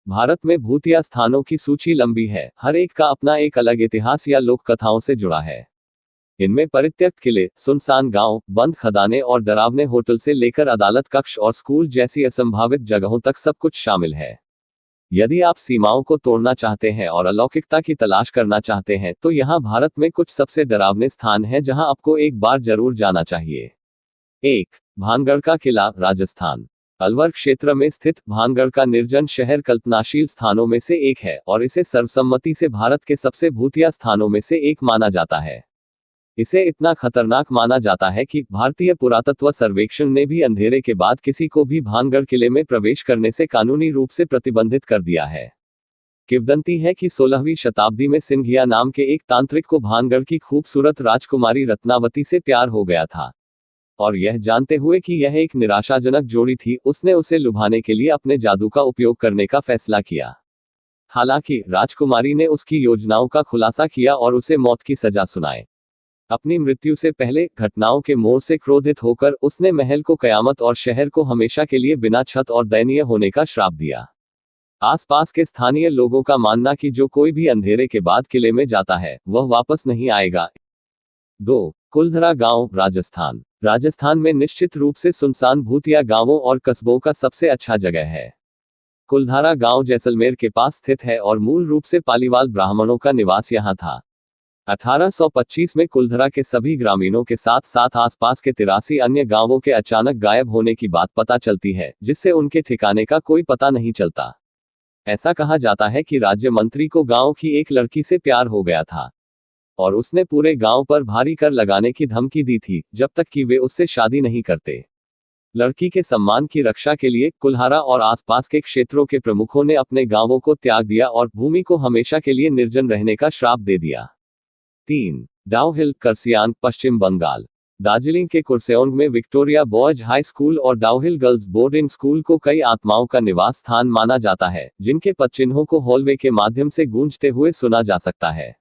भारत में भूतिया स्थानों की सूची लंबी है, हर एक का अपना एक अलग इतिहास या लोक कथाओं से जुड़ा है। इनमें परित्यक्त किले, सुनसान गांव, बंद खदानें और डरावने होटल से लेकर अदालत कक्ष और स्कूल जैसी असंभावित जगहों तक सब कुछ शामिल है। यदि आप सीमाओं को तोड़ना चाहते हैं और अलौकिकता की तलाश करना चाहते हैं तो यहाँ भारत में कुछ सबसे डरावने स्थान हैं जहां आपको एक बार जरूर जाना चाहिए। 1. भानगढ़ का किला, राजस्थान। अलवर क्षेत्र में स्थित भानगढ़ का निर्जन शहर कल्पनाशील स्थानों में से एक है और इसे सर्वसम्मति से भारत के सबसे भूतिया स्थानों में से एक माना जाता है। इसे इतना खतरनाक माना जाता है कि भारतीय पुरातत्व सर्वेक्षण ने भी अंधेरे के बाद किसी को भी भानगढ़ किले में प्रवेश करने से कानूनी रूप से प्रतिबंधित कर दिया है। किंवदंती है कि 16वीं शताब्दी में सिंघिया नाम के एक तांत्रिक को भानगढ़ की खूबसूरत राजकुमारी रत्नावती से प्यार हो गया था, और यह जानते हुए कि यह एक निराशाजनक जोड़ी थी, उसने उसे लुभाने के लिए अपने जादू का उपयोग करने का फैसला किया। हालांकि राजकुमारी ने उसकी योजनाओं का खुलासा किया और उसे मौत की सजा सुनाई। अपनी मृत्यु से पहले घटनाओं के मोड़ से क्रोधित होकर उसने महल को कयामत और शहर को हमेशा के लिए बिना छत और दयनीय होने का श्राप दिया। आसपास के स्थानीय लोगों का मानना कि जो कोई भी अंधेरे के बाद किले में जाता है वह वापस नहीं आएगा। 2. कुलधरा गांव, राजस्थान। राजस्थान में निश्चित रूप से सुनसान भूतिया गांवों और कस्बों का सबसे अच्छा जगह है। कुलधारा गांव जैसलमेर के पास स्थित है और मूल रूप से पालीवाल ब्राह्मणों का निवास यहां था। 1825 में कुलधरा के सभी ग्रामीणों के साथ साथ आसपास के 83 अन्य गांवों के अचानक गायब होने की बात पता चलती है, जिससे उनके ठिकाने का कोई पता नहीं चलता। ऐसा कहा जाता है कि राज्य मंत्री को गांव की एक लड़की से प्यार हो गया था और उसने पूरे गांव पर भारी कर लगाने की धमकी दी थी जब तक कि वे उससे शादी नहीं करते। लड़की के सम्मान की रक्षा के लिए कुल्हारा और आसपास के क्षेत्रों के प्रमुखों ने अपने गांवों को त्याग दिया और भूमि को हमेशा के लिए निर्जन रहने का श्राप दे दिया। 3. डाउहिल, करसियांग, पश्चिम बंगाल। दार्जिलिंग के कुर्सेओंग में विक्टोरिया बॉयज हाई स्कूल और डाउहिल गर्ल्स बोर्डिंग स्कूल को कई आत्माओं का निवास स्थान माना जाता है, जिनके पदचिन्हों को हॉलवे के माध्यम से गूंजते हुए सुना जा सकता है।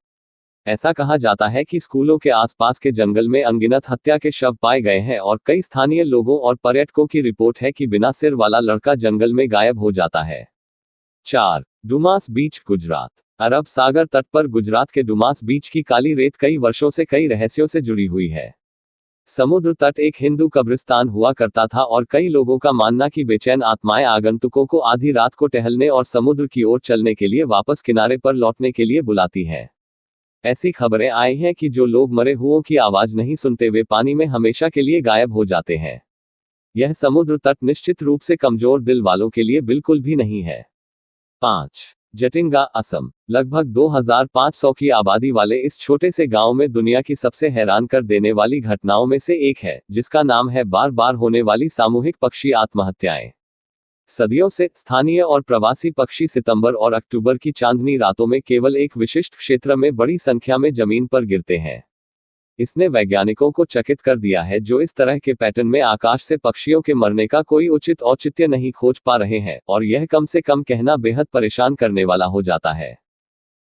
ऐसा कहा जाता है कि स्कूलों के आसपास के जंगल में अनगिनत हत्या के शव पाए गए हैं और कई स्थानीय लोगों और पर्यटकों की रिपोर्ट है कि बिना सिर वाला लड़का जंगल में गायब हो जाता है। 4. डुमास बीच, गुजरात। अरब सागर तट पर गुजरात के डुमास बीच की काली रेत कई वर्षों से कई रहस्यों से जुड़ी हुई है। समुद्र तट एक हिंदू कब्रिस्तान हुआ करता था और कई लोगों का मानना कि बेचैन आत्माएं आगंतुकों को आधी रात को टहलने और समुद्र की ओर चलने के लिए वापस किनारे पर लौटने के लिए बुलाती हैं। ऐसी खबरें आई हैं कि जो लोग मरे हुओं की आवाज नहीं सुनते वे पानी में हमेशा के लिए गायब हो जाते हैं। यह समुद्र तट निश्चित रूप से कमजोर दिल वालों के लिए बिल्कुल भी नहीं है। 5. जटिंगा, असम। लगभग 2500 की आबादी वाले इस छोटे से गांव में दुनिया की सबसे हैरान कर देने वाली घटनाओं में से एक है, जिसका नाम है बार बार होने वाली सामूहिक पक्षी आत्महत्याएं। सदियों से स्थानीय और प्रवासी पक्षी सितंबर और अक्टूबर की चांदनी रातों में केवल एक विशिष्ट क्षेत्र में बड़ी संख्या में जमीन पर गिरते हैं। इसने वैज्ञानिकों को चकित कर दिया है, जो इस तरह के पैटर्न में आकाश से पक्षियों के मरने का कोई उचित औचित्य नहीं खोज पा रहे हैं, और यह कम से कम कहना बेहद परेशान करने वाला हो जाता है।